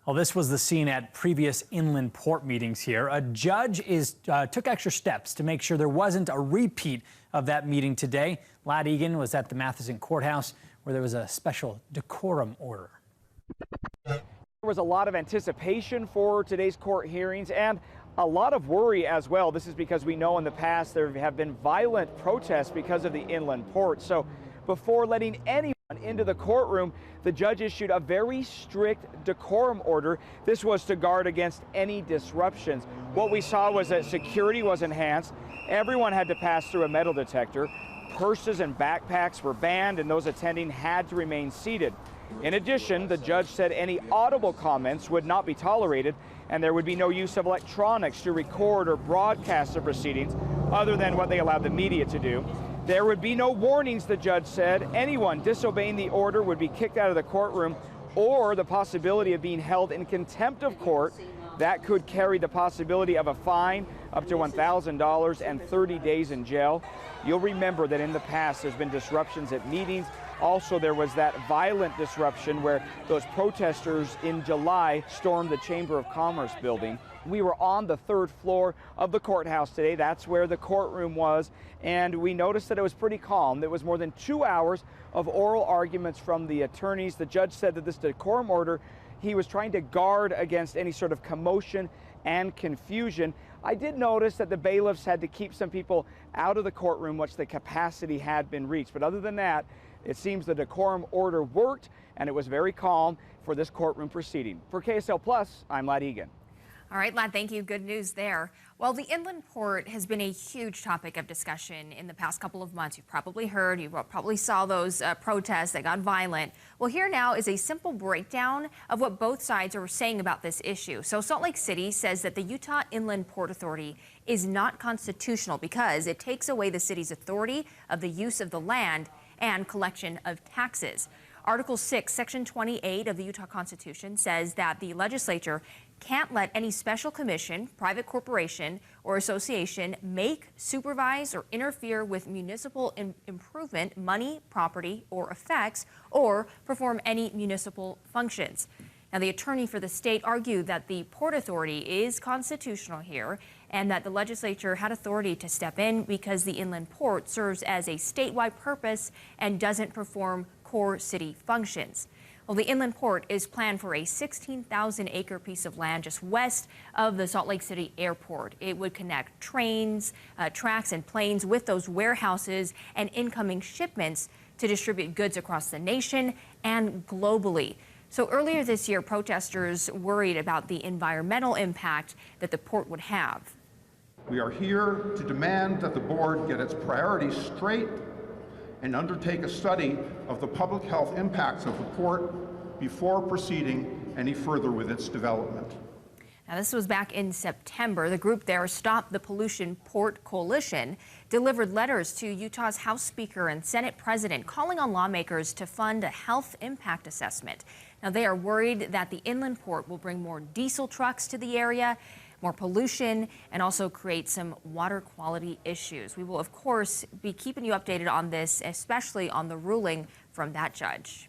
Well, this was the scene at previous inland port meetings here. A judge took extra steps to make sure there wasn't a repeat of that meeting today. Lad Egan was at the Matheson Courthouse where there was a special decorum order. There was a lot of anticipation for today's court hearings and a lot of worry as well. This is because we know in the past there have been violent protests because of the inland port. So before letting anyone into the courtroom, the judge issued a very strict decorum order. This was to guard against any disruptions. What we saw was that security was enhanced. Everyone had to pass through a metal detector. Purses and backpacks were banned, and those attending had to remain seated. In addition, the judge said any audible comments would not be tolerated, and there would be no use of electronics to record or broadcast the proceedings other than what they allowed the media to do. There would be no warnings, the judge said. Anyone disobeying the order would be kicked out of the courtroom, or the possibility of being held in contempt of court. That could carry the possibility of a fine up to $1,000 and 30 days in jail. You'll remember that in the past there's been disruptions at meetings. Also, there was that violent disruption where those protesters in July stormed the Chamber of Commerce building. We were on the third floor of the courthouse today. That's where the courtroom was, and we noticed that it was pretty calm. There was more than 2 hours of oral arguments from the attorneys. The judge said that this decorum order, he was trying to guard against any sort of commotion and confusion. I did notice that the bailiffs had to keep some people out of the courtroom once the capacity had been reached. But other than that, it seems the decorum order worked, and it was very calm for this courtroom proceeding. For KSL Plus, I'm Lad Egan. All right, Lad, thank you. Good news there. Well, the inland port has been a huge topic of discussion in the past couple of months. You've probably heard, you probably saw those protests that got violent. Well, here now is a simple breakdown of what both sides are saying about this issue. So Salt Lake City says that the Utah Inland Port Authority is not constitutional because it takes away the city's authority of the use of the land and collection of taxes. Article 6, Section 28 of the Utah Constitution says that the legislature can't let any special commission, private corporation, or association make, supervise, or interfere with municipal improvement, money, property, or effects, or perform any municipal functions. Now, the attorney for the state argued that the Port Authority is constitutional here and that the legislature had authority to step in because the inland port serves as a statewide purpose and doesn't perform core city functions. Well, the inland port is planned for a 16,000-acre piece of land just west of the Salt Lake City airport. It would connect trains, tracks, and planes with those warehouses and incoming shipments to distribute goods across the nation and globally. So earlier this year, protesters worried about the environmental impact that the port would have. We are here to demand that the board get its priorities straight and undertake a study of the public health impacts of the port before proceeding any further with its development. Now, this was back in September. The group there, Stop the Pollution Port Coalition, delivered letters to Utah's House Speaker and Senate President calling on lawmakers to fund a health impact assessment. Now, they are worried that the inland port will bring more diesel trucks to the area, more pollution, and also create some water quality issues. We will, of course, be keeping you updated on this, especially on the ruling from that judge.